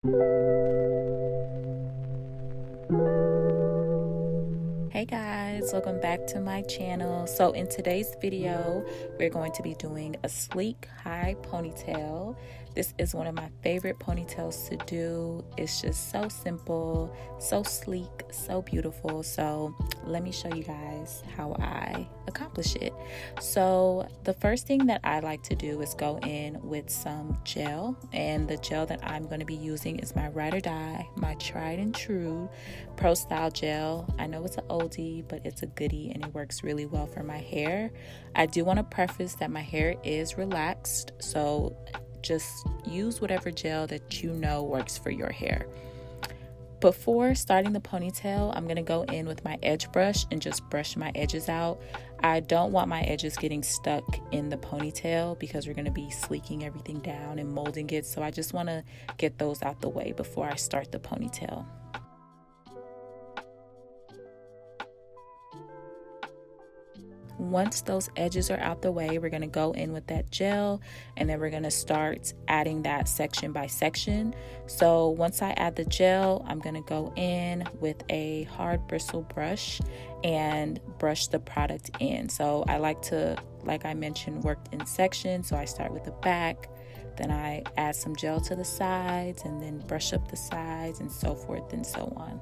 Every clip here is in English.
Hey guys, welcome back to my channel. So in today's video, we're going to be doing a sleek high ponytail. This is one of my favorite ponytails to do. It's just so simple, so sleek, so beautiful. So let me show you guys how I accomplish it. So the first thing that I like to do is go in with some gel, and the gel that I'm going to be using is my Ride or Die, my tried and true Pro Style gel. I know it's an oldie, but it's a goodie and it works really well for my hair. I do want to preface that my hair is relaxed, so just use whatever gel that you know works for your hair. Before starting the ponytail, I'm going to go in with my edge brush and just brush my edges out. I don't want my edges getting stuck in the ponytail because we're going to be sleeking everything down and molding it. So I just want to get those out the way before I start the ponytail. Once those edges are out the way, we're going to go in with that gel, and then we're going to start adding that section by section. So once I add the gel, I'm going to go in with a hard bristle brush and brush the product in. So I like to, like I mentioned, work in sections. So I start with the back, then I add some gel to the sides, and then brush up the sides, and so forth and so on.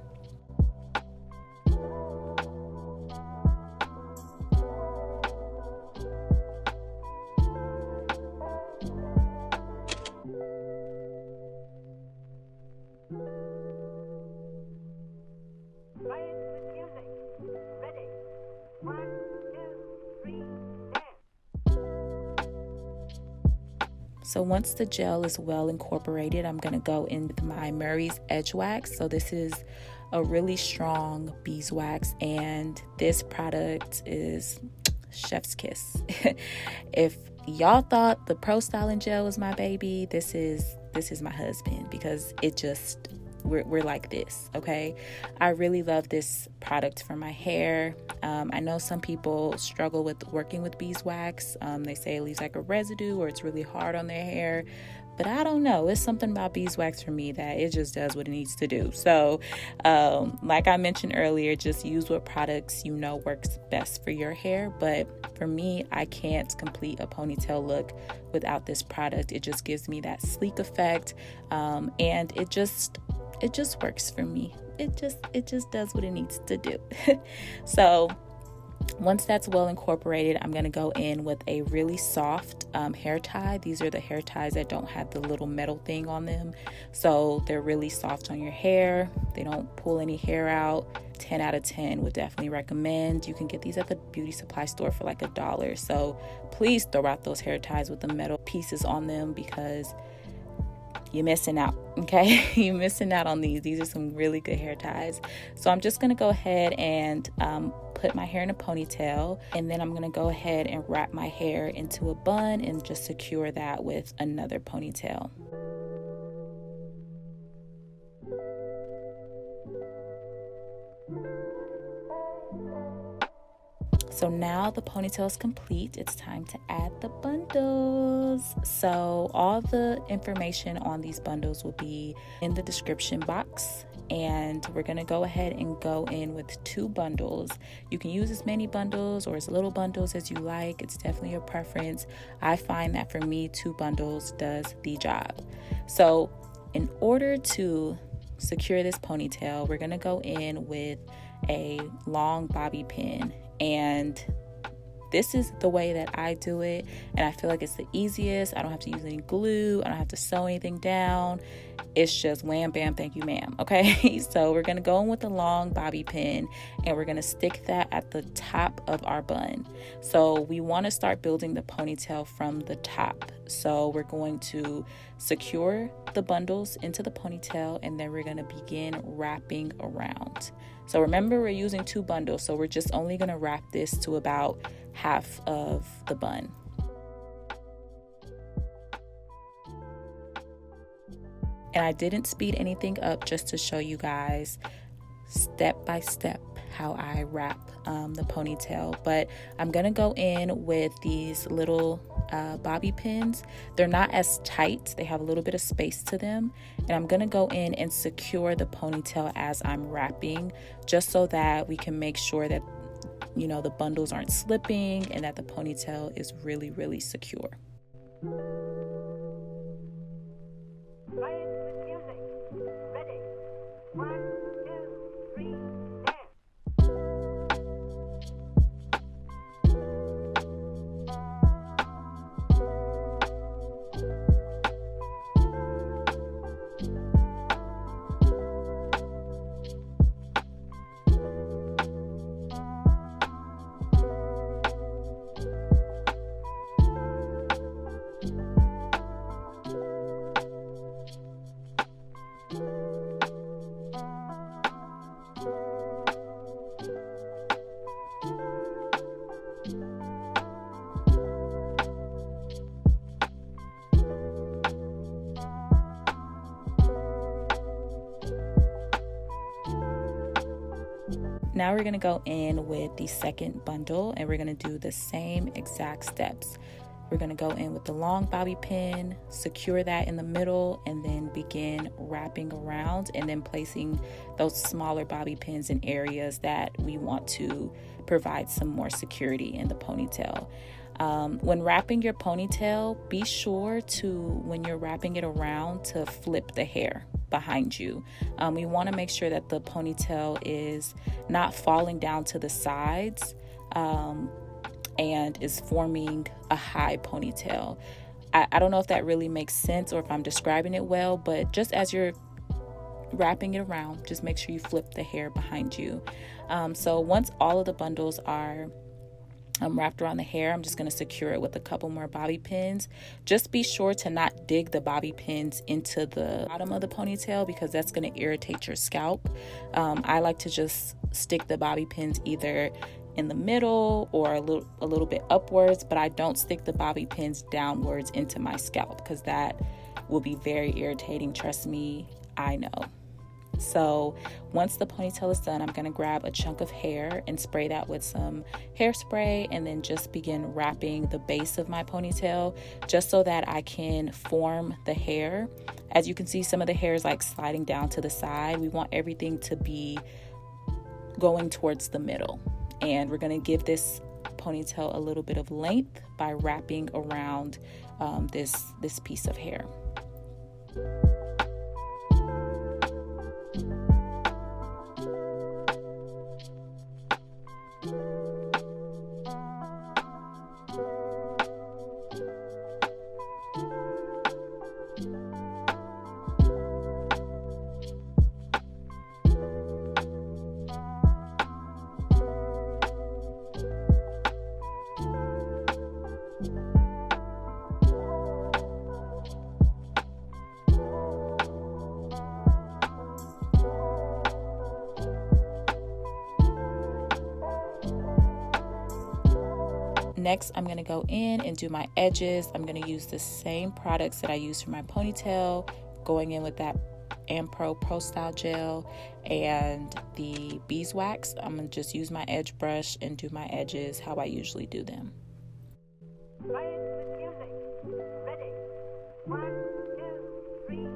So once the gel is well incorporated, I'm going to go in with my Murray's Edge Wax. So this is a really strong beeswax, and this product is chef's kiss. If y'all thought the Pro Styling gel was my baby, this is my husband, because it just we're like this, okay? I really love this product for my hair. I know some people struggle with working with beeswax. They say it leaves like a residue or it's really hard on their hair, but I don't know. It's something about beeswax for me that it just does what it needs to do. So like I mentioned earlier, just use what products you know works best for your hair. But for me, I can't complete a ponytail look without this product. It just gives me that sleek effect, and it just works for me. It just does what it needs to do. So once that's well incorporated, I'm going to go in with a really soft hair tie. These are the hair ties that don't have the little metal thing on them. So they're really soft on your hair. They don't pull any hair out. 10 out of 10 would definitely recommend. You can get these at the beauty supply store for like $1. So please throw out those hair ties with the metal pieces on them, because you're missing out, okay? You're missing out on these. These are some really good hair ties. So I'm just gonna go ahead and put my hair in a ponytail, and then I'm gonna go ahead and wrap my hair into a bun and just secure that with another ponytail. So now the ponytail is complete. It's time to add the bundles. So all the information on these bundles will be in the description box, and we're gonna go ahead and go in with 2 bundles. You can use as many bundles or as little bundles as you like. It's definitely your preference. I find that for me, 2 bundles does the job. So in order to secure this ponytail, we're gonna go in with a long bobby pin, and this is the way that I do it, and I feel like it's the easiest. I don't have to use any glue. I don't have to sew anything down. It's just wham, bam, thank you, ma'am. Okay, so we're going to go in with the long bobby pin, and we're going to stick that at the top of our bun. So we want to start building the ponytail from the top. So we're going to secure the bundles into the ponytail, and then we're going to begin wrapping around. So remember, we're using 2 bundles, so we're just only going to wrap this to about half of the bun. And I didn't speed anything up, just to show you guys step by step how I wrap the ponytail. But I'm gonna go in with these little bobby pins. They're not as tight, they have a little bit of space to them, and I'm going to go in and secure the ponytail as I'm wrapping, just so that we can make sure that the bundles aren't slipping and that the ponytail is really, really secure. Ready. 1, 2, 3, dance. Now we're going to go in with the second bundle, and we're going to do the same exact steps. We're going to go in with the long bobby pin, secure that in the middle, and then begin wrapping around and then placing those smaller bobby pins in areas that we want to provide some more security in the ponytail. When wrapping your ponytail, be sure to, when you're wrapping it around, to flip the hair behind you. We want to make sure that the ponytail is not falling down to the sides and is forming a high ponytail. I don't know if that really makes sense or if I'm describing it well, but just as you're wrapping it around, just make sure you flip the hair behind you. So once all of the bundles are wrapped around the hair, I'm just going to secure it with a couple more bobby pins. Just be sure to not dig the bobby pins into the bottom of the ponytail, because that's going to irritate your scalp. I like to just stick the bobby pins either in the middle or a little bit upwards, but I don't stick the bobby pins downwards into my scalp, because that will be very irritating. Trust me, I know. So once the ponytail is done, I'm going to grab a chunk of hair and spray that with some hairspray, and then just begin wrapping the base of my ponytail, just so that I can form the hair. As you can see, some of the hair is like sliding down to the side. We want everything to be going towards the middle, and we're going to give this ponytail a little bit of length by wrapping around this piece of hair. Next, I'm going to go in and do my edges. I'm going to use the same products that I use for my ponytail, going in with that Ampro Pro Style Gel and the beeswax. I'm going to just use my edge brush and do my edges how I usually do them. Quiet with music. Ready. 1, 2, 3, dance.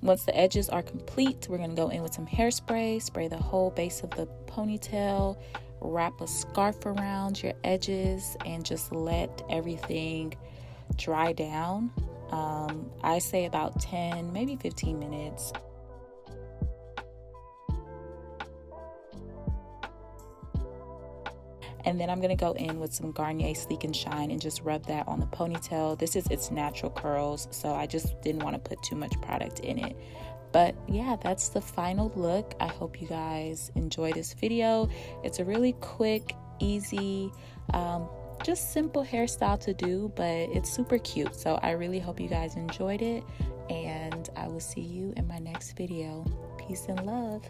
Once the edges are complete, we're going to go in with some hairspray, spray the whole base of the ponytail, wrap a scarf around your edges, and just let everything dry down. I say about 10, maybe 15 minutes. And then I'm going to go in with some Garnier Sleek and Shine and just rub that on the ponytail. This is its natural curls, so I just didn't want to put too much product in it. But yeah, that's the final look. I hope you guys enjoy this video. It's a really quick, easy, just simple hairstyle to do, but it's super cute. So I really hope you guys enjoyed it, and I will see you in my next video. Peace and love.